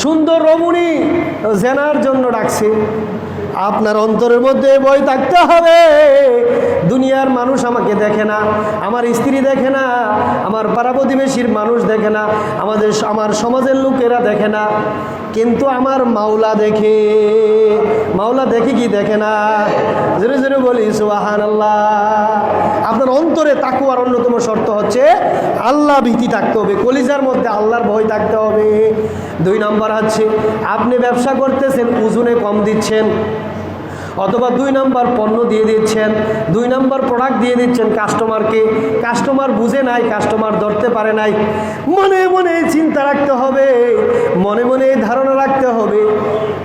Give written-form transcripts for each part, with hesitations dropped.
সুন্দর রমণী জেনার জন্য ডাকছে। আপনার অন্তরের মধ্যে ভয় থাকতে হবে, দুনিয়ার মানুষ আমাকে দেখে না, আমার স্ত্রী দেখে না, আমার পাড়া প্রতিবেশীর মানুষ দেখে না, আমার সমাজের লোকেরা দেখে না, কিন্তু আমার মাওলা দেখে। মাওলা দেখে কি দেখে না? জোরে জোরে বলি সুবহানাল্লাহ। আপনার অন্তরে তাকওয়ার অন্যতম শর্ত হচ্ছে আল্লাহ ভীতি থাকতে হবে, কলিজার মধ্যে আল্লাহর ভয় থাকতে হবে। 2 নম্বর হচ্ছে আপনি ব্যবসা করতেছেন, ওজনে কম দিচ্ছেন, অথবা 2 নম্বর পণ্য দিয়ে দিচ্ছেন, 2 নম্বর প্রোডাক্ট দিয়ে দিচ্ছেন কাস্টমারকে, কাস্টমার বুঝে নাই, কাস্টমার ধরতে পারে নাই। মনে মনে চিন্তা রাখতে হবে, মনে মনে ধারণা রাখতে হবে,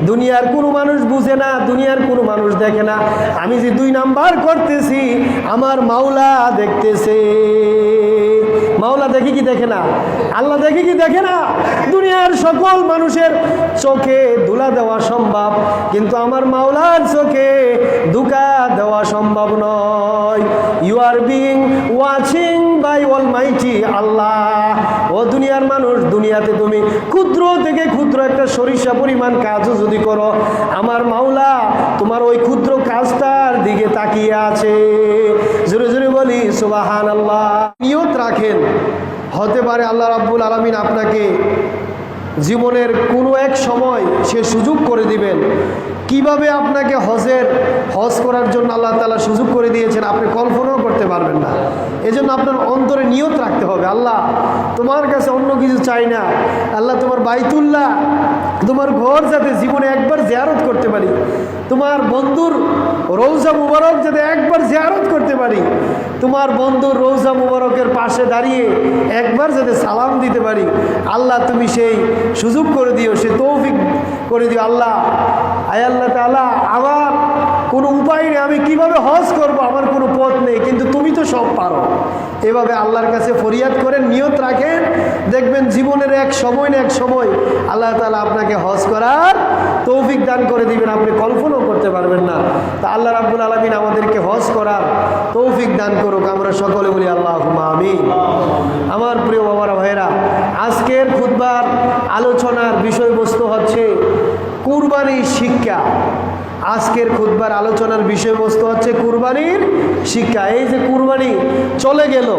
দুনিয়ার কোনো মানুষ বুঝে না, দুনিয়ার কোনো মানুষ দেখে না, আমি যে 2 নাম্বার করতেছি আমার মাওলা দেখতেছে। মাওলা দেখে কি দেখে না? আল্লাহ দেখে কি দেখে না? দুনিয়ার সকল মানুষের চোখে ধুলা দেওয়া সম্ভব, কিন্তু আমার মাওলার চোখে ধোঁকা দেওয়া সম্ভব নয়। You are being watching by almighty Allah. ও দুনিয়ার মানুষ, দুনিয়াতে তুমি ক্ষুদ্র থেকে ক্ষুদ্র একটা সরিষা পরিমাণ কাজও যদি করো, আমার মাওলা তোমার ওই ক্ষুদ্র কাজটার দিকে তাকিয়ে আছে। জোরে জোরে বলি সুবহানাল্লাহ। নিয়ত রাখেন, হতে পারে আল্লাহ রাব্বুল আলামিন আপনাকে জীবনের কোনো এক সময় সে সুযোগ করে দিবেন। কিভাবে আপনাকে হজ করার জন্য আল্লাহ তাআলা সুযোগ করে দিয়েছেন আপনি কল্পনাও করতে পারবেন না। এজন্য আপনার অন্তরে নিয়ত রাখতে হবে, আল্লাহ তোমার কাছে অন্য কিছু চাই না, আল্লাহ তোমার বাইতুল্লাহ, তোমার ঘর যাতে জীবনে একবার জিয়ারত করতে পারি, তোমার বন্ধুর রওজা মুবারক যাতে একবার জিয়ারত করতে পারি, তোমার বন্ধুর রওজা মুবারকের পাশে দাঁড়িয়ে একবার যাতে সালাম দিতে পারি, আল্লাহ তুমি সেই সুযোগ করে দিও, সে তৌফিক করে দিও। আল্লাহ আয় আল্লাহ তাআলা, আমার কোনো উপায় নেই, আমি কিভাবে হজ করব, আমার কোনো পথ নেই, কিন্তু তুমি তো সব পারো। এভাবে আল্লাহর কাছে ফরিয়াদ করেন, নিয়ত রাখেন, দেখবেন জীবনের এক সময় না এক সময় আল্লাহ তাআলা আপনাকে হজ করার তৌফিক দান করে দিবেন, আপনি কল্পনাও করতে পারবেন না। তা আল্লাহ রাব্বুল আলামিন আমাদেরকে হজ করার তৌফিক দান করুক, আমরা সকলে বলি আল্লাহুম্মা আমিন। আমার প্রিয় বাবারা ভাইয়েরা, আজকের খুতবার আলোচনার বিষয়বস্তু হচ্ছে কুরবানির শিক্ষা। আজকের খুতবার আলোচনার বিষয়বস্তু হচ্ছে কুরবানির শিক্ষা। এই যে কুরবানি চলে গেল,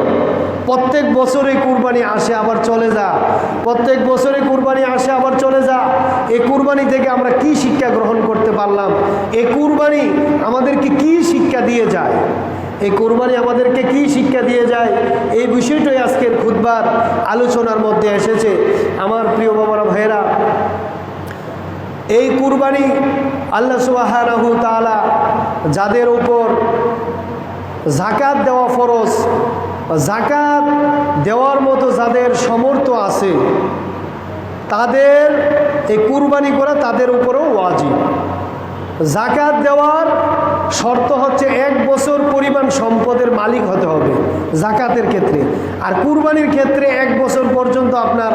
প্রত্যেক বছরে কুরবানি আসে আবার চলে যা, প্রত্যেক বছরে কুরবানি আসে আবার চলে যা। এই কুরবানি থেকে আমরা কি শিক্ষা গ্রহণ করতে পারলাম? এই কুরবানি আমাদেরকে কি শিক্ষা দিয়ে যায়? এই কুরবানি আমাদেরকে কি শিক্ষা দিয়ে যায়? এই বিষয়টাই আজকের খুতবার আলোচনার মধ্যে এসেছে। আমার প্রিয় বাবারা ভাইয়েরা, এই কুরবানি আল্লাহ সুবহানাহু তাআলা যাদের উপর যাকাত দেওয়া ফরজ, যাকাত দেওয়ার মতো যাদের সামর্থ্য আছে, তাদের এই কুরবানি করা তাদের উপরেও ওয়াজিব। যাকাত দেওয়ার শর্ত হচ্ছে 1 বছর পরিমাণ সম্পদের মালিক হতে হবে যাকাতের ক্ষেত্রে, আর কুরবানির ক্ষেত্রে 1 বছর পর্যন্ত আপনার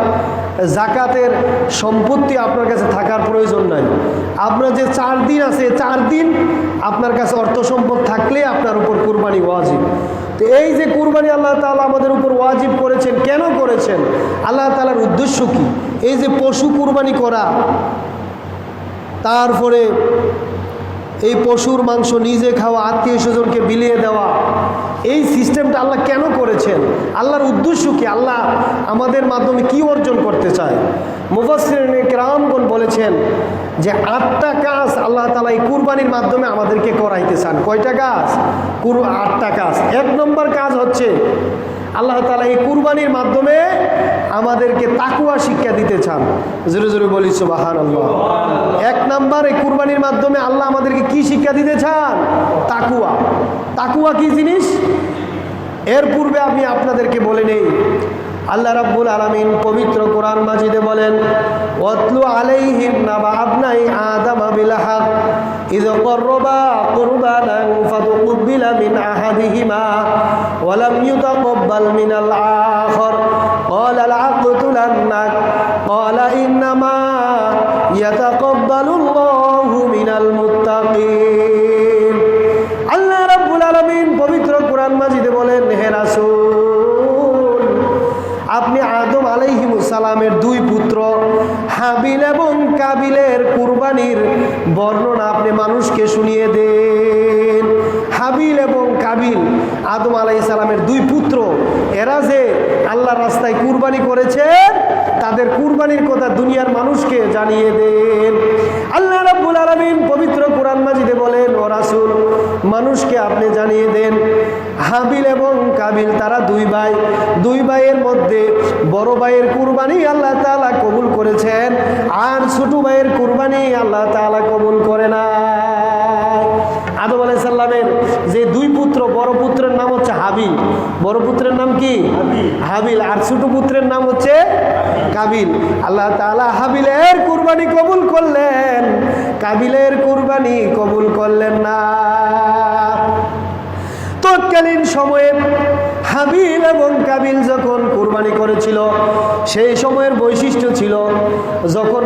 যাকাতের সম্পত্তি আপনার কাছে থাকার প্রয়োজন নাই। আপনার যে 4 দিন আছে, 4 দিন আপনার কাছে অর্থ সম্পদ থাকলে আপনার উপর কুরবানি ওয়াজিব। তো এই যে কুরবানি আল্লাহ তাআলা আমাদের উপর ওয়াজিব করেছেন, কেন করেছেন? আল্লাহ তাআলার উদ্দেশ্য কি? এই যে পশু কুরবানি করা, তারপরে এই পশুর মাংস নিজে খাওয়া, আত্মীয় স্বজনকে বিলিয়ে দেওয়া, এই সিস্টেমটা আল্লাহ কেন করেছেন? আল্লাহর উদ্দেশ্য কি? আল্লাহ আমাদের মাধ্যমে কি অর্জন করতে চায়? মুফাসসিরিনে কেরামগণ বলেছেন যে 8টা কাজ আল্লাহ তাআলা এই কুরবানির মাধ্যমে আমাদেরকে করাইতে চান। কয়টা কাজ? 8টা কাজ। 1 নম্বর কাজ হচ্ছে আল্লাহ তাআলা এই কুরবানির মাধ্যমে আমাদেরকে তাকওয়া শিক্ষা দিতে চান। জোরে জোরে বলি সুবহানাল্লাহ। 1 নম্বর, এই কুরবানির মাধ্যমে আল্লাহ আমাদেরকে কি শিক্ষা দিতে চান? তাকওয়া। তাকওয়া কি জিনিস? এর পূর্বে আমি আপনাদেরকে বলে নেই, আল্লাহ রাব্বুল আলামিন পবিত্র কোরআন মাজিদে বলেন, ওয়াতলু আলাইহিম নাবা আবনাই আদম বিল হক ইয ক্বাররাবা কুরবানান ফাতুকবিলা মিন আহাদিহিমা ওয়া লাম ইউতাকাব্বাল মিনাল আখার ক্বালা লাআকতুলান্নাক ক্বালা ইন্নামা ইয়াতাকাব্বালুল্লাহু মিনাল মুত্তাকিন। আল্লাহ রাব্বুল আলামিন পবিত্র কোরআন মাজিদে বলেন, হে রাসূল, আপনি আদম আলাইহিস সালামের 2 পুত্র হাবিল এবং কাবিলের কুরবানির বর্ণনা আপনি মানুষকে শুনিয়ে দেন। হাবিল এবং কাবিল আদম আলাইহিস সালামের দুই পুত্র, এরা যে আল্লাহর রাস্তায় কুরবানি করেছেন তাদের কুরবানির কথা দুনিয়ার মানুষকে জানিয়ে দেন। আল্লাহ রাব্বুল আলামিন পবিত্র কোরআন মাজিদে বলেন, ও রাসূল মানুষকে আপনি জানিয়ে দেন হাবিল এবং কাবিল তারা দুই ভাইয়ের মধ্যে বড় ভাইয়ের কুরবানি আল্লাহ তাআলা কবুল করেছেন, আর ছোট ভাইয়ের কুরবানি আল্লাহ তাআলা কবুল করে না। আদম আলাইহিস সালামের যে দুই পুত্র, বড় পুত্রের নাম হচ্ছে হাবিল, বড় পুত্রের নাম কি হাবিল, আর ছোট পুত্রের নাম হচ্ছে কাবিল। আল্লাহ তাআলা হাবিলের কুরবানি কবুল করলেন, কাবিলের কুরবানি কবুল করলেন না। তৎকালীন সময়ে হাবিল এবং কাবিল যখন কুরবানি করেছিল, সেই সময়ের বৈশিষ্ট্য ছিল যখন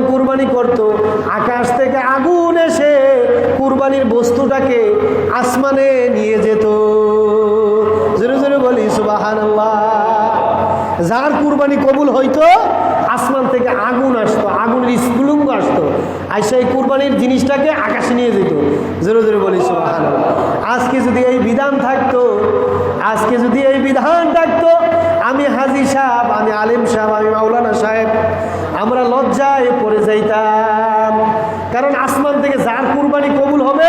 কুরবানি করত আকাশ থেকে আগুন এসে কুরবানির বস্তুটাকে আসমানে নিয়ে যেত। জোরে জোরে বলি সুবহানাল্লাহ। যার কুরবানি কবুল হইতো আসমান থেকে আগুন আসতো, আগুনের স্ফুলিঙ্গ আসতো, আর সেই কুরবানির জিনিসটাকে আকাশে নিয়ে যেত। জোরে জোরে বলি সুবহানাল্লাহ। আজকে যদি এই বিধান থাকতো, আমি হাজী সাহেব, আমি আলেম সাহেব, আমি মাওলানা সাহেব, আমরা লজ্জায় পড়ে যাইতাম। কারণ আসমান থেকে যার কুরবানি কবুল হবে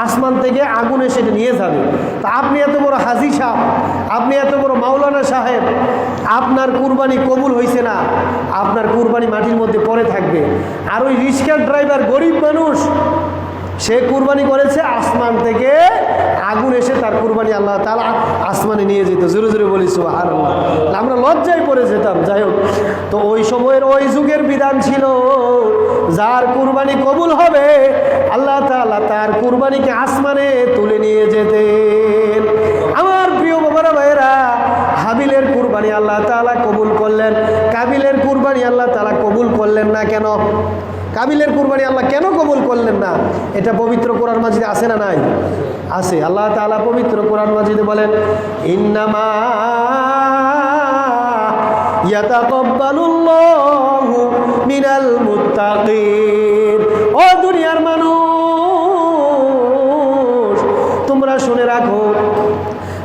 আসমান থেকে আগুন এসে নিয়ে যাবে। তা আপনি এত বড় হাজী সাহেব, আপনি এত বড় মাওলানা সাহেব, আপনার কুরবানি কবুল হয়েছে না, আপনার কুরবানি মাটির মধ্যে পড়ে থাকবে। আর ওই রিক্সার ড্রাইভার গরিব মানুষ, সে কুরবানি করেছে, আসমান থেকে আগুন এসে তার কুরবানি আল্লাহ তাআলা আসমানে নিয়ে যেত। জোরে জোরে বলি সুবহানাল্লাহ। আমরা লজ্জায় পড়ে যেতাম। যাই হোক, তো ওই সময়ের ওই যুগের বিধান ছিল যার কুরবানি কবুল হবে আল্লাহ তাআলা তার কুরবানিকে আসমানে তুলে নিয়ে যেতেন। আমার প্রিয় বাবারা ভাইয়েরা, হাবিলের কুরবানি আল্লাহ তাআলা কবুল করলেন, কাবিলের কুরবানি আল্লাহ তাআলা কবুল করলেন না। কেন কাবিলের কুরবানি আল্লাহ কেন কবুল করলেন না? এটা পবিত্র কোরআন মাজিদে আছে না নাই? আছে। আল্লাহ তাআলা পবিত্র কোরআন মাজিদে বলেন, ইন্নামা ইয়াতাকাব্বালুল্লাহু মিনাল মুত্তাকিন। ও দুনিয়ার মানুষ, তোমরা শুনে রাখো,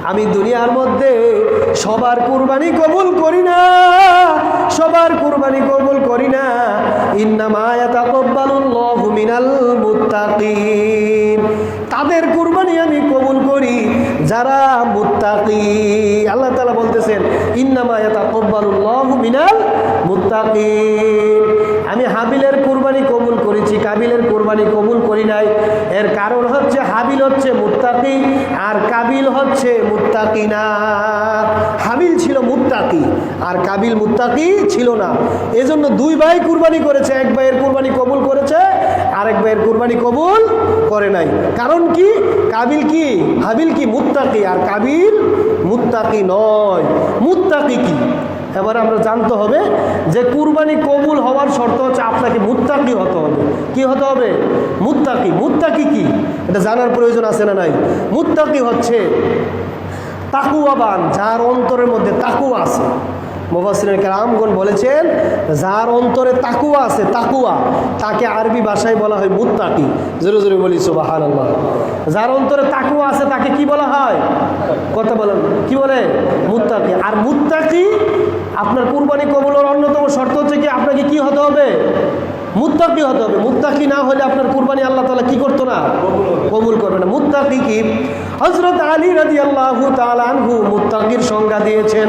আমি দুনিয়ার মধ্যে সবার কুরবানি কবুল করি না, সবার কুরবানি কবুল করি না। ইন্নামা ইয়াতাকাব্বালুল্লাহু মিনাল মুত্তাকিন, তাদের কুরবানি আমি কবুল করি যারা মুত্তাকি। আল্লাহ তাআলা বলতেছেন, ইন্নামা ইয়াতাকাব্বালুল্লাহু মিনাল মুত্তাকিন। আমি হাবিলের কুরবানি কবুল করেছি, কাবিলের কুরবানি কবুল করি নাই। এর কারণ হচ্ছে হাবিল হচ্ছে মুত্তাকি আর কাবিল হচ্ছে মুত্তাকি না। হাবিল ছিল মুত্তাকি আর কাবিল মুত্তাকি ছিল না। এজন্য দুই ভাই কুরবানি করেছে, এক ভাইয়ের কুরবানি কবুল করেছে, আরেক ভাইয়ের কুরবানি কবুল করে নাই। কারণ কি? হাবিল কি মুত্তাকি আর কাবিল মুত্তাকি নয়। মুত্তাকি কি? এবার আমরা জানতে হবে যে কুরবানি কবুল হওয়ার শর্ত হচ্ছে আপনাকে মুত্তাকি হতে হবে। কি হতে হবে? মুত্তাকি। মুত্তাকি কি এটা জানার প্রয়োজন আছে না নাই? মুত্তাকি হচ্ছে তাকওয়াবান, যার অন্তরের মধ্যে তাকওয়া আছে। মুফাসসিরিন কেরামগণ বলেছেন, যার অন্তরে তাকওয়া আছে, তাকওয়া, তাকে আরবি ভাষায় বলা হয় মুত্তাকি। জোরে জোরে বলি সুবহানাল্লাহ। যার অন্তরে তাকওয়া আছে তাকে কি বলা হয়? কথা বলেন, কি বলে? মুত্তাকি। আর মুত্তাকি, আপনার কুরবানি কবুলের অন্যতম শর্ত হচ্ছে কি আপনাকে কি হতে হবে? মুত্তাকি হতে হবে। মুত্তাকি না হলে আপনার কুরবানি আল্লাহ তাআলা কি করতো না? কবুল করবে না। মুত্তাকি কি? হযরত আলী রাদিয়াল্লাহু তাআলা আনহু মুত্তাকির সংজ্ঞা দিয়েছেন,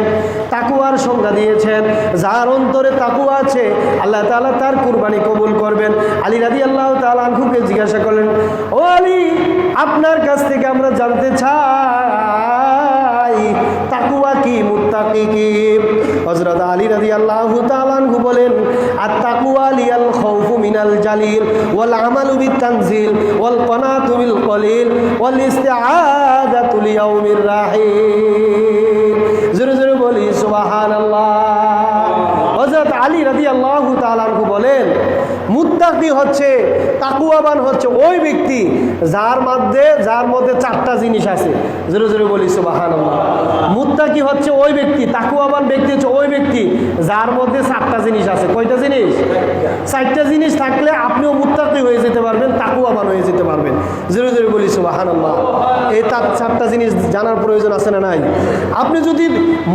তাকওয়ার সংজ্ঞা দিয়েছেন। যার অন্তরে তাকওয়া আছে আল্লাহ তাআলা তার কুরবানি কবুল করবেন। আলী রাদিয়াল্লাহু তাআলা আনহুকে জিজ্ঞাসা করলেন, ও আলী, আপনার কাছ থেকে আমরা জানতে চাই তাকওয়া কি, মুত্তাকি কি? হযরত আলী রাদিয়াল্লাহু তাআলা আনহু বলেন, আত-তাকওয়া লিয়াল খাউফু মিনাল জালিল ওয়াল আমালু বিত-তানজিল ওয়াল কনাতু বিল কলিল ওয়াল ইস্তিআযাতু লিয়াউমির রাহিল। জোরে জোরে বলি সুবহানাল্লাহ। হযরত আলী রাদিয়াল্লাহু তাআলা আনহু বলেন, মুত্তাকি হচ্ছে, তাকওয়াবান হচ্ছে ওই ব্যক্তি যার মধ্যে চারটা জিনিস আছে। জোরে জোরে বলি সুবহানাল্লাহ। মুত্তাকি হচ্ছে ওই ব্যক্তি, তাকওয়াবান ব্যক্তি হচ্ছে ওই ব্যক্তি যার মধ্যে চারটা জিনিস আছে। কয়টা জিনিস? চারটা জিনিস থাকলে আপনিও মুত্তাকি হয়ে যেতে পারবেন, তাকওয়াবান হয়ে যেতে পারবেন। জোরে জোরে বলি সুবহানাল্লাহ। এই চারটা জিনিস জানার প্রয়োজন আছে না নাই? আপনি যদি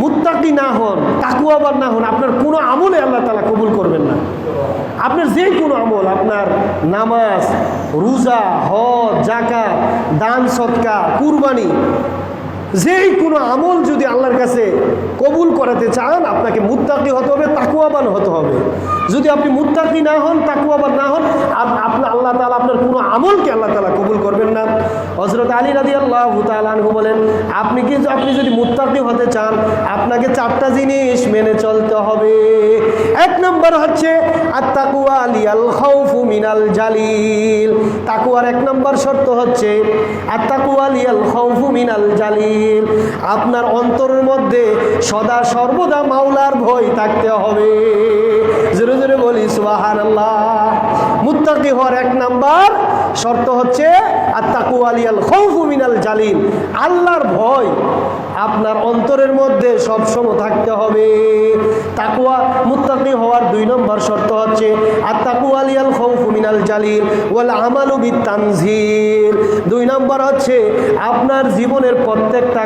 মুত্তাকি না হন, তাকওয়াবান না হন, আপনার কোনো আমলে আল্লাহ তাআলা কবুল করবেন না। আপনার যে কোনো আমল, আপনার নামাজ, রোজা, হজ, যাকাত, দান সদকা, কুরবানি, যেই কোনো আমল যদি আল্লাহর কাছে কবুল করাতে চান, আপনাকে মুত্তাকি হতে হবে, তাকওয়াবান হতে হবে। যদি আপনি মুত্তাকি না হন, তাকওয়াবান না হন, আল্লাহ তাআলা আপনার কোনো আমলকে আল্লাহ তাআলা কবুল করবেন না। হযরত আলী রাদিয়াল্লাহু তাআলা আনহু বলেন, আপনি যদি মুত্তাকি হতে চান, আপনাকে চারটা জিনিস মেনে চলতে হবে। এক নম্বর হচ্ছে আত-তাকওয়া লিয়াল খাউফু মিনাল জালিল। তাকওয়ার এক নম্বর শর্ত হচ্ছে আত-তাকওয়া লিয়াল খাউফু মিনাল জালিল। আপনার অন্তরের মধ্যে সদা সর্বদা মাওলার ভয় থাকতে হবে। জোরে জোরে বলি সুবহানাল্লাহ। মুত্তাকি হওয়ার এক নাম্বার শর্ত হচ্ছে আত-তাকওয়া লিয়াল খাউফু মিনাল জালিল। আল্লাহর ভয় আপনার অন্তরের মধ্যে সবসময় থাকতে হবে। তাকওয়া মুত্তাকি হওয়ার দুই নম্বর শর্ত হচ্ছে আত-তাকওয়া লিয়াল খাউফু মিনাল জালিল ওয়াল আমালু বিত-তানজিল। দুই নম্বর হচ্ছে আপনার জীবনের প্রত্যেকটা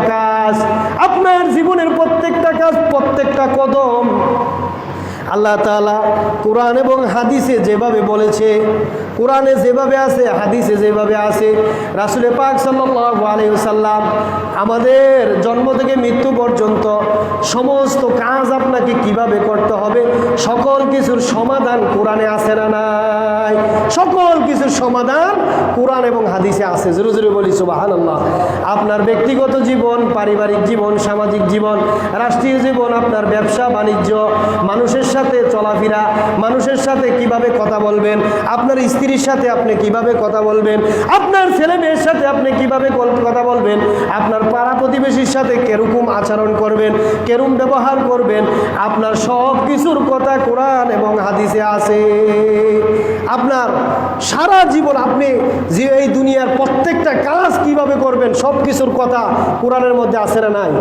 কাজ, প্রত্যেকটা কদম আল্লাহ তাআলা কোরআন এবং হাদিসে যেভাবে বলেছে, কোরআনে যেভাবে আছে, হাদিসে যেভাবে আছে, রাসূল পাক সাল্লাল্লাহু আলাইহি ওয়াসাল্লাম আমাদের জন্ম থেকে মৃত্যু পর্যন্ত সমস্ত কাজ আপনাকে কিভাবে করতে হবে, সকল কিছুর সমাধান কোরআনে আছে না নাই? সকল কিছুর সমাধান কোরআন এবং হাদিসে আছে। জোরে জোরে বলি সুবহানাল্লাহ। আপনার ব্যক্তিগত জীবন, পারিবারিক জীবন, সামাজিক জীবন, রাষ্ট্রীয় জীবন, আপনার ব্যবসা বাণিজ্য, মানুষের সাথে চলাফেরা, মানুষের সাথে কিভাবে কথা বলবেন, আপনার স্ত্রীর সাথে আপনি কিভাবে কথা বলবেন, আপনার ছেলে মেয়ের সাথে আপনি কিভাবে কথা বলবেন, আপনার পাড়া প্রতিবেশীর সাথে কেরকম আচরণ করবেন, কেরকম ব্যবহার করবেন, আপনার সব কিছুর কথা কোরআন এবং হাদিসে আছে। আপনার সারা জীবন আপনি যে এই দুনিয়ার প্রত্যেকটা কাজ কিভাবে করবেন, সব কিছুর কথা কোরআনের মধ্যে আছে না নাই?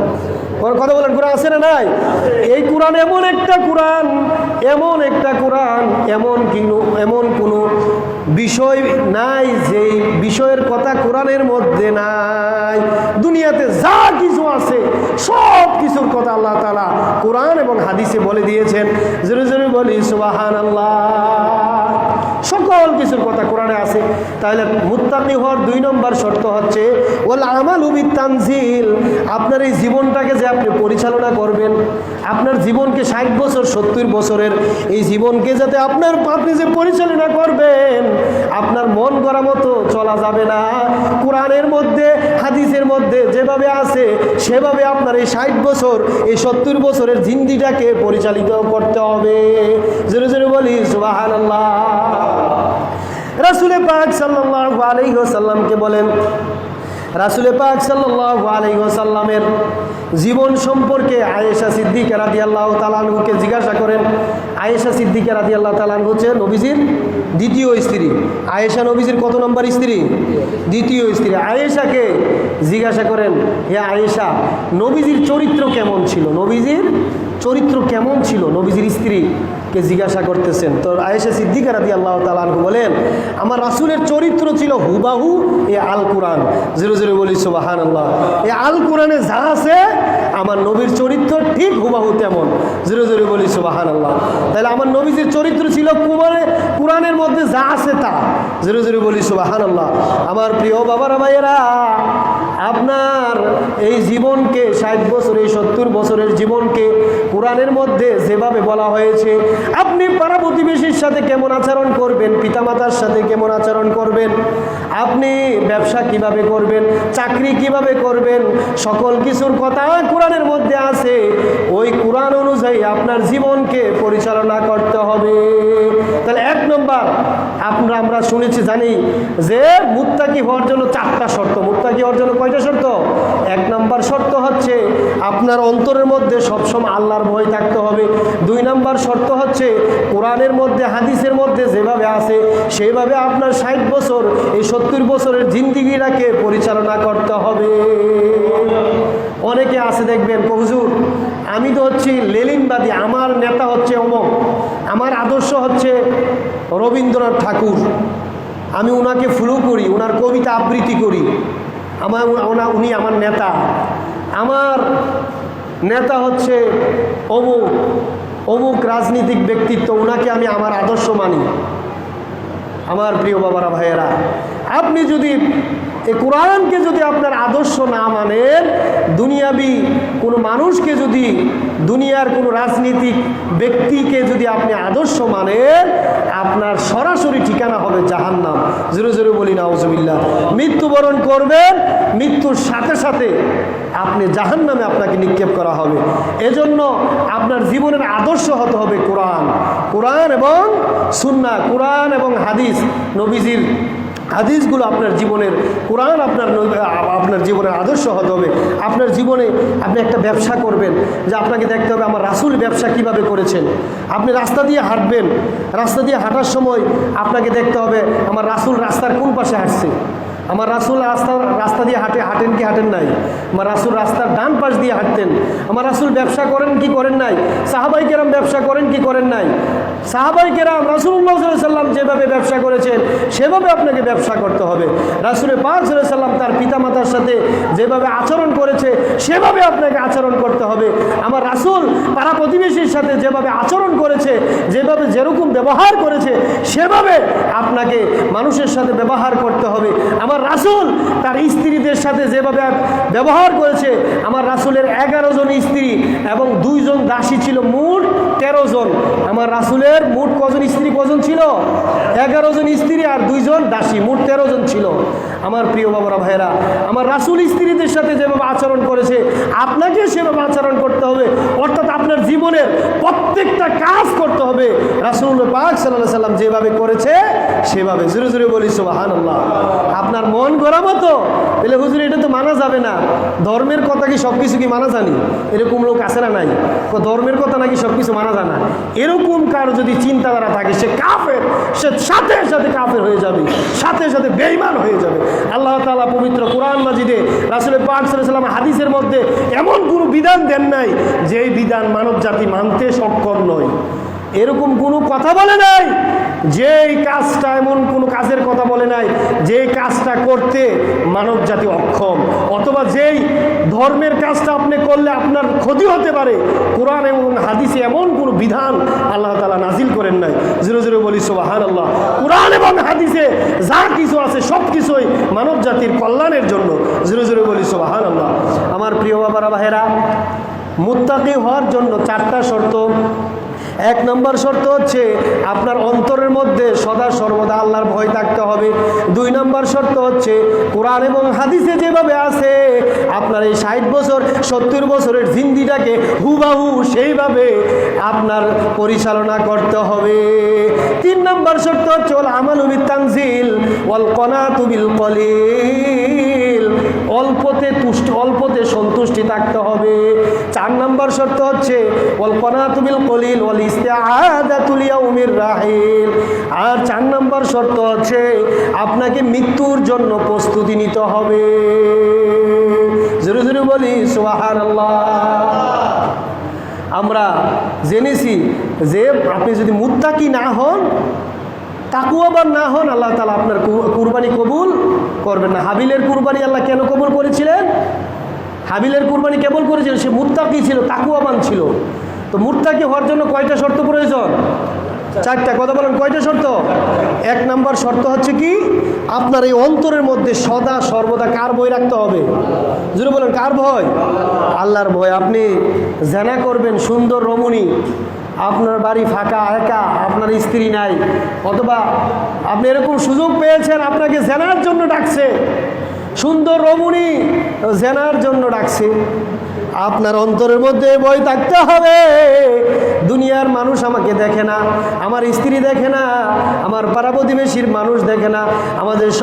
কথা বলেন, কোরআন আছে না নাই? এই কোরআন এমন একটা কোরআন, এমন কোনো বিষয় নাই যে বিষয়ের কথা কোরআনের মধ্যে নাই। দুনিয়াতে যা কিছু আছে সব কিছুর কথা আল্লাহ তাআলা কোরআন এবং হাদিসে বলে দিয়েছেন। জোরে জোরে বলি সুবহানাল্লাহ। সকল কিছুর কথা কোরআনে আছে। তাহলে মুত্তাকি হওয়ার দুই নম্বর শর্ত হচ্ছে ওয়াল আমালু বিত-তানজিল। আপনার এই জীবনটাকে যে আপনি পরিচালনা করবেন, আপনার জীবনকে 60 বছর 70 বছরের এই জীবনকে যাতে আপনি যে পরিচালনা করবেন, আপনার মন করা মতো চলা যাবে না। কোরআনের মধ্যে হাদিসের মধ্যে যেভাবে আছে সেভাবে আপনার এই 60 বছর এই 70 বছরের জিন্দিটাকে পরিচালিত করতে হবে। জোরে জোরে বলি সুবহানাল্লাহ। রাসূল পাক সাল্লাল্লাহু আলাইহি ওয়াসাল্লামকে বলেন, রাসূল পাক সাল্লাল্লাহু আলাইহি ওয়াসাল্লামের জীবন সম্পর্কে আয়েশা সিদ্দিকা রাদিয়াল্লাহু তাআলা আনহুকে জিজ্ঞাসা করেন। আয়েশা সিদ্দিকা রাদিয়াল্লাহু তাআলা আনহু হচ্ছে নবীজির দ্বিতীয় স্ত্রী। আয়েশা নবীজির কত নম্বর স্ত্রী? দ্বিতীয় স্ত্রী। আয়েশাকে জিজ্ঞাসা করেন, হে আয়েশা, নবীজির চরিত্র কেমন ছিল? নবীজির চরিত্র কেমন ছিল? নবীজির স্ত্রীকে জিজ্ঞাসা করতেছেন। তো আয়েশা সিদ্দিকা রাদিয়াল্লাহু তাআলা আনহু বলেন, আমার রাসূলের চরিত্র ছিল হুবাহু এ আল কোরআন। জোরে জোরে বলি সুবহানাল্লাহ। এই আল কোরআনে যা আছে আমার নবীর চরিত্র ঠিক হুবাহু তেমন। জোরে জোরে বলি সুবহানাল্লাহ। তাহলে আমার নবীজির চরিত্র ছিল কোরআনের মধ্যে যা আছে তা। জোরে জোরে বলি সুবহানাল্লাহ। আমার প্রিয় বাবারা ভাইয়েরা, আপনার এই জীবনকে 60 বছর এই 70 বছরের জীবনকে কোরআনের মধ্যে যেভাবে বলা হয়েছে, আপনি পাড়া প্রতিবেশীর সাথে কেমন আচরণ করবেন, পিতামাতার সাথে কেমন আচরণ করবেন, আপনি ব্যবসা কিভাবে করবেন, চাকরি কিভাবে করবেন, সকল কিছুর কথা কোরআনের মধ্যে আছে। ওই কোরআন অনুযায়ী আপনার জীবনকে পরিচালনা করতে হবে। তাহলে এক নম্বর আমরা শুনেছি জানি যে মুত্তাকি হওয়ার জন্য 4টা শর্ত। মুত্তাকি হওয়ার জন্য কয়টা শর্ত? 1 নম্বর শর্ত হচ্ছে আপনার অন্তরের মধ্যে সবসময় আল্লাহর ভয় থাকতে হবে। 2 নম্বর শর্ত হচ্ছে কোরআনের মধ্যে হাদিসের মধ্যে যেভাবে আছে সেইভাবে আপনার 60 বছর এই 70 বছরের জিন্দিগিটাকে পরিচালনা করতে হবে। অনেকে আছে দেখবেন হুজুর আমি তো হচ্ছি লেলিনবাদী, আমার নেতা হচ্ছে অমক, আমার আদর্শ হচ্ছে রবীন্দ্রনাথ ঠাকুর, আমি ওনাকে ফলো করি, ওনার কবিতা আবৃত্তি করি, উনি আমার নেতা, আমার নেতা হচ্ছে অমুক অমুক রাজনীতিক ব্যক্তিত্ব, ওনাকে আমি আমার আদর্শ মানি। আমার প্রিয় বাবারা ভাইয়েরা, আপনি যদি এই কোরআনকে যদি আপনার আদর্শ না মানেন, দুনিয়াবি কোনো মানুষকে যদি, দুনিয়ার কোনো রাজনীতিক ব্যক্তিকে যদি আপনি আদর্শ মানেন, আপনার সরাসরি ঠিকানা হবে জাহান্নাম। জোরে জোরে বলি নাউজুবিল্লাহ। মৃত্যুবরণ করবেন, মৃত্যুর সাথে সাথে আপনি জাহান্নামে আপনাকে নিক্ষেপ করা হবে। এজন্য আপনার জীবনের আদর্শ হতে হবে কোরআন, কোরআন এবং সুন্নাহ, কোরআন এবং হাদিস, নবীজির হাদিসগুলো আপনার জীবনের, কোরআন আপনার জীবনের আদর্শ হতে হবে। আপনার জীবনে আপনি একটা ব্যবসা করবেন, যে আপনাকে দেখতে হবে আমার রাসূল ব্যবসা কিভাবে করেছেন। আপনি রাস্তা দিয়ে হাঁটবেন, রাস্তা দিয়ে হাঁটার সময় আপনাকে দেখতে হবে আমার রাসূল রাস্তার কোন পাশে হাঁটছে। আমার রাসূল রাস্তা দিয়ে হাঁটেন কি হাঁটেন নাই? আমার রাসূল রাস্তার ডান পাশ দিয়ে হাঁটতেন। আমার রাসূল ব্যবসা করেন কি করেন নাই? সাহাবাই কেরাম ব্যবসা করেন কি করেন নাই? সাহাবাই কেরাম রাসূলুল্লাহ সাল্লাল্লাহু আলাইহি ওয়াসাল্লাম যেভাবে ব্যবসা করেছেন সেভাবে আপনাকে ব্যবসা করতে হবে। রাসূল পাক সাল্লাল্লাহু আলাইহি ওয়াসাল্লাম তার পিতামাতার সাথে যেভাবে আচরণ করেছে সেভাবে আপনাকে আচরণ করতে হবে। আমার রাসূল পাড়া প্রতিবেশীর সাথে যেভাবে আচরণ করেছে, যেভাবে যেরকম ব্যবহার করেছে সেভাবে আপনাকে মানুষের সাথে ব্যবহার করতে হবে। আমার রাসূল তার স্ত্রীদের সাথে যেভাবে ব্যবহার করেছে, আমার রাসূলের 11 জন স্ত্রী এবং 2 জন দাসী ছিল, মোট 13 জন। আমার রাসূলের মোট কজন স্ত্রী কজন ছিল? 11 জন স্ত্রী আর 2 জন দাসী, মোট 13 জন ছিল। আমার প্রিয় বাবারা ভাইয়েরা, আমার রাসূল স্ত্রীদের সাথে যেভাবে আচরণ করেছে আপনাকে সেভাবে আচরণ করতে হবে। অর্থাৎ আপনার জীবনের প্রত্যেকটা কাজ করতে হবে রাসূলুল্লাহ পাক সাল্লাল্লাহু আলাইহি ওয়াসাল্লাম যেভাবে করেছে সেভাবে। জোরে জোরে বলি সুবহানাল্লাহ। আপনার মন গড়া মতো তাহলে হুজুর এটা তো মানা যাবে না, ধর্মের কথা কি সব কিছু কি মানা জানি? এরকম লোক আছে না নাই? ধর্মের কথা নাকি সব কিছু মানা জানা? এরকম কারো যদি চিন্তাধারা থাকে সে কাফের, সে সাথে সাথে কাফের হয়ে যাবে, সাথে সাথে বেঈমান হয়ে যাবে। আল্লাহ তাআলা পবিত্র কোরআন মাজিদে রাসূল পাক সাল্লাল্লাহু আলাইহি ওয়াসাল্লাম হাদিসের মধ্যে এমন কোনো বিধান দেন নাই যেই বিধান মানব জাতি মানতে সক্ষম নয়। এরকম কোনো কথা বলে নাই, যেই কাজটা, এমন কোনো কাজের কথা বলে নাই যে কাজটা করতে মানব জাতি অক্ষম, অথবা যেই ধর্মের কাজটা আপনি করলে আপনার ক্ষতি হতে পারে। কোরআন এবং হাদিসে এমন কোনো বিধান আল্লাহ তাআলা নাজিল করেন নাই। জোরে জোরে বলি সুবহানাল্লাহ। কোরআন এবং হাদিসে যা কিছু আছে সব কিছুই মানব জাতির কল্যাণের জন্য। জোরে জোরে বলি সুবহানাল্লাহ। আমার প্রিয় বাবারা ভাইয়েরা, মুত্তাকি হওয়ার জন্য 4টা শর্ত। 1 নম্বর শর্ত হচ্ছে আপনার অন্তরের মধ্যে সদা সর্বদা আল্লাহর ভয় থাকতে হবে। 2 নম্বর শর্ত হচ্ছে কোরআন এবং হাদিসে যেভাবে আছে আপনার এই 60 বছর 70 বছরের জিন্দিটাকে হুবাহু সেইভাবে আপনার পরিচালনা করতে হবে। 3 নম্বর শর্ত হচ্ছে ওয়াল আমালু বিত-তানজিল ওয়াল কনাতু বিল কলিল, অল্পতে সন্তুষ্টি থাকতে হবে। 4 নম্বর শর্ত হচ্ছে ওয়াল কনাতু বিল কলিল ওয়াল ইস্তিআদাতু লিয়াউমির রাহিল। আর 4 নম্বর শর্ত হচ্ছে আপনাকে মৃত্যুর জন্য প্রস্তুতি নিতে হবে। জোরে জোরে বলি সুবহানাল্লাহ। আমরা জেনেছি যে আপনি যদি মুত্তাকি না হন, তাকওয়াবান না হন, আল্লাহ তাআলা আপনার কুরবানি কবুল করবেন না। হাবিলের কুরবানি আল্লাহ কেন কবুল করেছিলেন? হাবিলের কুরবানি কেবল করেছিলেন সে মুত্তাকি ছিল, তাকওয়াবান ছিল। তো মুত্তাকি হওয়ার জন্য কয়টা শর্ত প্রয়োজন? 4টা। কথা বলেন কয়টা শর্ত? 1 নম্বর শর্ত হচ্ছে কি আপনার এই অন্তরের মধ্যে সদা সর্বদা কার ভয় রাখতে হবে? জোরে বলেন কার ভয়? আল্লাহর ভয়। আপনি জেনা করবেন, সুন্দর রমণী, আপনার বাড়ি ফাঁকা একা, আপনার স্ত্রী নাই, অথবা আপনি এরকম সুযোগ পেয়েছেন আপনাকে জেনার জন্য ডাকছে, সুন্দর রমণী জেনার জন্য ডাকছে, আপনার অন্তরের মধ্যে ভয় থাকতে হবে। দুনিয়ার মানুষ আমাকে দেখে না, আমার স্ত্রী দেখে না, আমার পাড়া প্রতিবেশীর মানুষ দেখে না,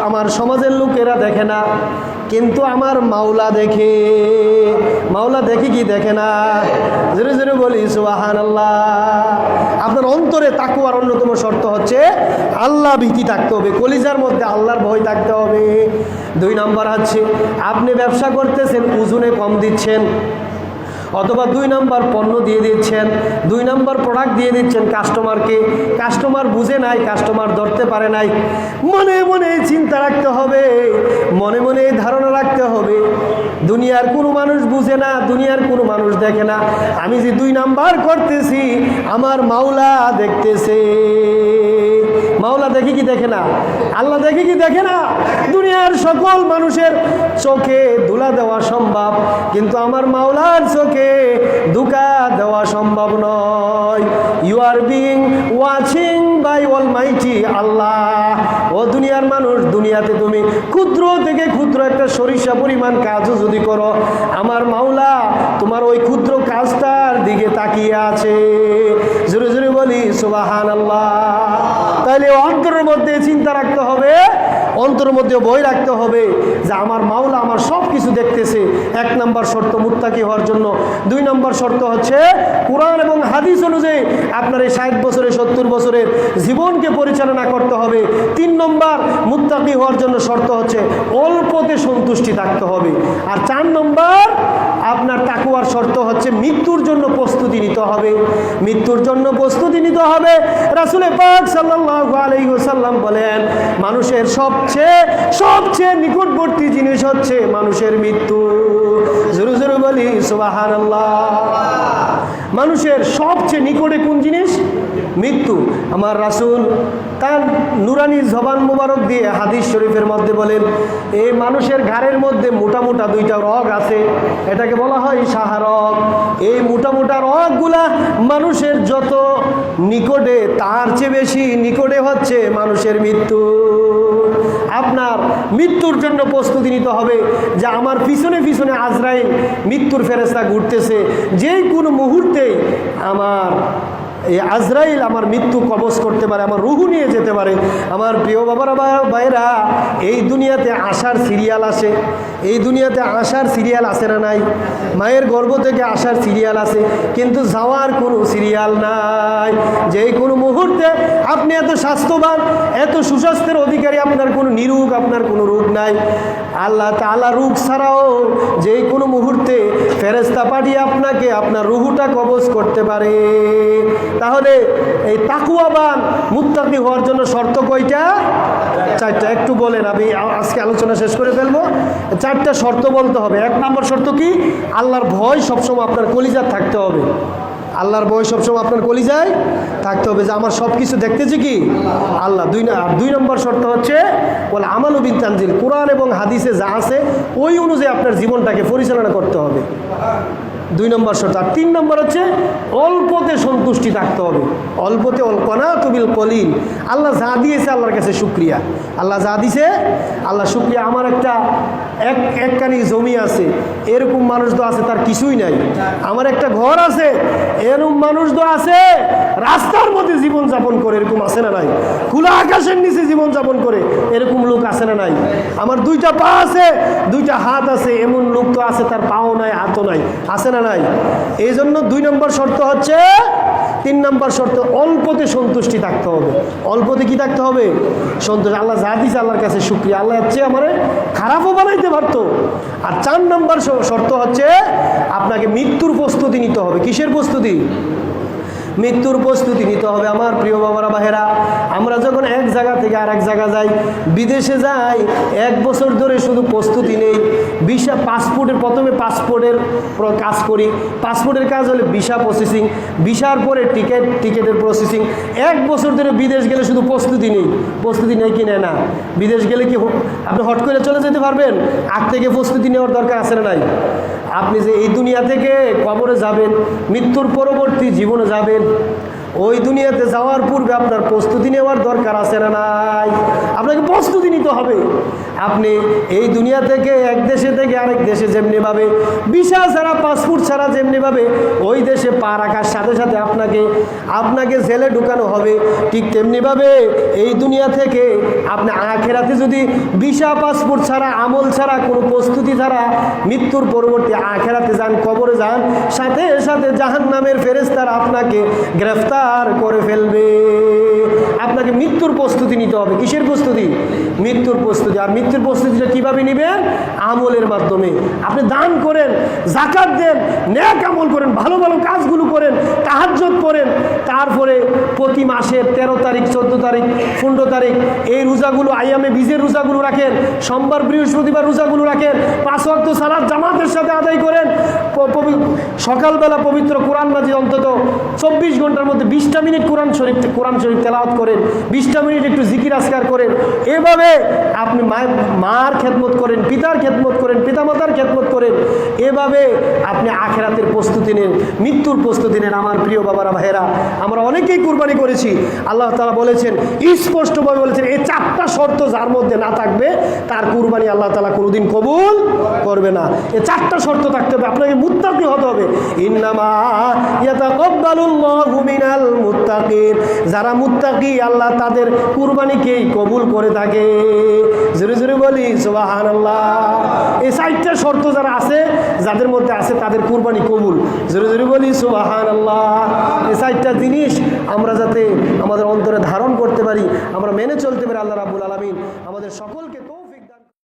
আমার সমাজের লোকেরা দেখে না, কিন্তু আমার মাওলা দেখে। মাওলা দেখে কি দেখে না? জোরে জোরে বলি সুবহানাল্লাহ। আপনার অন্তরে তাকওয়ার অন্যতম শর্ত হচ্ছে আল্লাহ ভীতি থাকতে হবে, কলিজার মধ্যে আল্লাহর ভয় থাকতে হবে। 2 নম্বর হচ্ছে আপনি ব্যবসা করতেছেন, ওজনে কম দিচ্ছেন, অথবা 2 নম্বর পণ্য দিয়ে দিচ্ছেন, 2 নম্বর প্রোডাক্ট দিয়ে দিচ্ছেন কাস্টমারকে, কাস্টমার বুঝে নাই, কাস্টমার ধরতে পারে নাই। মনে মনে চিন্তা রাখতে হবে, মনে মনে ধারণা রাখতে হবে, দুনিয়ার কোনো মানুষ বুঝে না, দুনিয়ার কোনো মানুষ দেখে না, আমি যে 2 নাম্বার করতেছি আমার মাওলা দেখতেছে। মাওলা দেখে কি দেখে না? আল্লাহ দেখে কি দেখে না? দুনিয়ার সকল মানুষের চোখে ধুলা দেওয়া সম্ভব, কিন্তু আমার মাওলার চোখে ধোঁকা দেওয়া সম্ভব নয়। You are being watching by almighty Allah. ও দুনিয়ার মানুষ, দুনিয়াতে তুমি ক্ষুদ্র থেকে ক্ষুদ্র একটা সরিষা পরিমাণ কাজও যদি করো, আমার মাওলা তোমার ওই ক্ষুদ্র কাজটার দিকে তাকিয়ে আছে। জোরে জোরে বলি সুবহানাল্লাহ। তাহলে অন্তরের মধ্যে চিন্তা রাখতে হবে, অন্তরের মধ্যে ভয় রাখতে হবে যে আমার মাওলা আমার সব কিছু দেখতেছে। 1 নম্বর শর্ত মুত্তাকি হওয়ার জন্য। 2 নম্বর শর্ত হচ্ছে কোরআন এবং হাদিস অনুযায়ী আপনার এই 60 বছরের 70 বছরের জীবনকে পরিচালনা করতে হবে। 3 নম্বর মুত্তাকি হওয়ার জন্য শর্ত হচ্ছে অল্পতে সন্তুষ্টি থাকতে হবে। আর 4 নম্বর আপনার তাকওয়ার শর্ত হচ্ছে মৃত্যুর জন্য প্রস্তুতি নিতে হবে। মৃত্যুর জন্য প্রস্তুতি নিতে হবে। রাসূল পাক সাল্লাল্লাহু আলাইহি ওয়াসাল্লাম বলেন, মানুষের সবচেয়ে নিকটবর্তী জিনিস হচ্ছে মানুষের মৃত্যু। জোরে জোরে বলি সুবহানাল্লাহ। মানুষের সবচেয়ে নিকটে কোন জিনিস? মৃত্যু। আমার রাসূল তার নুরানি জবান মুবারক দিয়ে হাদিস শরীফের মধ্যে বলেন, এই মানুষের ঘাড়ের মধ্যে মোটা মোটা 2টা রগ আছে, এটাকে বলা হয় শাহরগ। এই মোটা মোটা রগগুলা মানুষের যত নিকটে, তার চেয়ে বেশি নিকটে হচ্ছে মানুষের মৃত্যু। আপনার মৃত্যুর জন্য প্রস্তুতি নিতে হবে যে আমার পিছনে পিছনে আজরাইল মৃত্যুর ফেরেশতা ঘুরতেছে, যেই কোনো মুহূর্তে আমার এই আজরাইল আমার মৃত্যু কবজ করতে পারে, আমার রুহু নিয়ে যেতে পারে। আমার প্রিয় বাবারা ভাইরা, এই দুনিয়াতে আসার সিরিয়াল আসে, এই দুনিয়াতে আসার সিরিয়াল আসে না নাই? মায়ের গর্ভ থেকে আসার সিরিয়াল আছে, কিন্তু যাওয়ার কোনো সিরিয়াল নাই। যেই কোনো মুহূর্তে আপনি এত স্বাস্থ্যবান, এত সুস্বাস্থ্যের অধিকারী, আপনার কোনো নিরোগ, আপনার কোনো রোগ নাই। আল্লাহ তাআলা রোগ ছাড়াও যেই কোনো মুহূর্তে ফেরেশতা পাঠিয়ে আপনাকে আপনার রুহুটা কবজ করতে পারে। তাহলে এই তাকওয়াবান মুত্তাকি হওয়ার জন্য শর্ত কয়টা? 4টা। একটু বলেন, আমি আজকে আলোচনা শেষ করে ফেলবো। 4টা শর্ত বলতে হবে। 1 নম্বর শর্ত কি? আল্লাহর ভয় সবসময় আপনার কলিজায় থাকতে হবে। আল্লাহর ভয় সবসময় আপনার কলিজায় থাকতে হবে, যে আমার সব কিছু দেখতেছি কি আল্লাহ। 2 নম্বর শর্ত হচ্ছে বলে আমালু বিন তানজিল, কোরআন এবং হাদিসে যা আছে ওই অনুযায়ী আপনার জীবনটাকে পরিচালনা করতে হবে। 2 নম্বর শর্ত। আর 3 নম্বর হচ্ছে অল্পতে সন্তুষ্টি থাকতে হবে। অল্পতে অল্পনা তুবিল কলিল। আল্লাহ যা দিয়েছে আল্লাহর কাছে শুকরিয়া। আল্লাহ যা দিয়েছে আল্লাহ শুকরিয়া। আমার একখানি জমি আছে, এরকম মানুষ তো আছে তার কিছুই নাই। আমার একটা ঘর আছে, এরকম মানুষ তো আছে রাস্তার মধ্যে জীবনযাপন করে, এরকম আছে না নাই? খোলা আকাশের নিচে জীবনযাপন করে, এরকম লোক আছে না নাই? আমার 2টা পা আছে, 2টা হাত আছে, এমন লোক তো আছে তার পাও নাই, হাতও নাই, আছে না নাই? এই জন্য 2 নম্বর শর্ত হচ্ছে, 3 নম্বর শর্ত অল্পতে সন্তুষ্টি থাকতে হবে। অল্পতে কি থাকতে হবে? সন্তুষ্ট। আল্লাহ যা দিছে আল্লাহর কাছে শুকরিয়া। আল্লাহ হচ্ছে আমারে খারাপও বানাইতে পারতো। আর 4 নম্বর শর্ত হচ্ছে আপনাকে মৃত্যুর প্রস্তুতি নিতে হবে। কিসের প্রস্তুতি? মৃত্যুর প্রস্তুতি নিতে হবে। আমার প্রিয় বাবারা ভাইয়েরা, আমরা যখন এক জায়গা থেকে আর এক জায়গা যাই, বিদেশে যাই, 1 বছর ধরে শুধু প্রস্তুতি নেই। ভিসা, পাসপোর্টের, প্রথমে পাসপোর্টের কাজ করি, পাসপোর্টের কাজ হলে ভিসা প্রসেসিং, ভিসার পরে টিকেটের প্রসেসিং। 1 বছর ধরে বিদেশ গেলে শুধু প্রস্তুতি নেই। প্রস্তুতি নেই কি নেয় না? বিদেশ গেলে কি আপনি হট করে চলে যেতে পারবেন? আগ থেকে প্রস্তুতি নেওয়ার দরকার আছে না নাই? আপনি যে এই দুনিয়া থেকে কবরে যাবেন, মৃত্যুর পরবর্তী জীবনে যাবেন, ওই দুনিয়াতে যাওয়ার পূর্বে আপনার প্রস্তুতি নেওয়ার দরকার আছে না নাই? আপনাকে প্রস্তুতি নিতে হবে। আপনি এই দুনিয়া থেকে এক দেশে থেকে আরেক দেশে যেমনিভাবে ভিসা ছাড়া পাসপোর্ট ছাড়া যেমনিভাবে ওই দেশে পা রাখার সাথে সাথে আপনাকে জেলে ঢুকানো হবে, ঠিক তেমনিভাবে এই দুনিয়া থেকে আপনি আখেরাতে যদি ভিসা পাসপোর্ট ছাড়া আমল ছাড়া কোনো প্রস্তুতি ছাড়া মৃত্যুর পরবর্তী আখেরাতে যান, কবরে যান, সাথে সাথে জাহান্নামের ফেরেশতারা আপনাকে গ্রেফতার করে ফেলবে। আপনাকে মৃত্যুর প্রস্তুতি নিতে হবে। কিসের প্রস্তুতি? মৃত্যুর প্রস্তুতি। আর মৃত্যুর প্রস্তুতিটা কিভাবে নেবেন? আমলের মাধ্যমে। আপনি দান করেন, যাকাত দেন, নেক আমল করেন, ভালো ভালো কাজগুলো করেন, তাহাজ্জুদ পড়েন, তারপরে প্রতি মাসের 13 তারিখ, 14 তারিখ, 15 তারিখ এই রোজাগুলো, আইয়ামে বীজের রোজাগুলো রাখেন, সোমবার বৃহস্পতিবার রোজাগুলো রাখেন, 5 ওয়াক্ত সালাত জামাতের সাথে আদায় করেন, সকালবেলা পবিত্র কোরআন মাজিদ অন্তত 24 ঘন্টার মধ্যে 20টা মিনিট কোরআন শরীফ তেলাওয়াত করেন, 20টা মিনিট একটু জিকির আজকার করেন। এভাবে আপনি মার খেদমত করেন, পিতার খেদমত করেন, পিতামাতার খেদমত করেন। এভাবে আপনি আখেরাতের প্রস্তুতি নেন, মৃত্যুর প্রস্তুতি নেন। আমার প্রিয় বাবারা, ভাইয়েরা, আমরা অনেকেই কুরবানি করেছি। আল্লাহ তাআলা বলেছেন, স্পষ্টভাবে বলেছেন, এই 4টা শর্ত যার মধ্যে না থাকবে তার কুরবানি আল্লাহ তাআলা কোনোদিন কবুল করবে না। এই 4টা শর্ত থাকতে হবে। আপনাকে মুত্তাকি হতে হবে। ইন্নামা ইয়াতাকাব্বালুল্লাহু মিনাল মুত্তাকিন, যারা মুত্তাকি আল্লাহ তাদের কুরবানিকেই কবুল করে থাকে। জোরে জোরে বলি সুবহানাল্লাহ। এই 4টা শর্ত যারা আছে, যাদের মধ্যে আছে, তাদের কুরবানি কবুল। জোরে জোরে বলি সুবহানাল্লাহ। এই 4টা জিনিস আমরা যাতে আমাদের অন্তরে ধারণ করতে পারি, আমরা মেনে চলতে পারি, আল্লাহ রাব্বুল আলামিন আমাদের সকলকে তৌফিক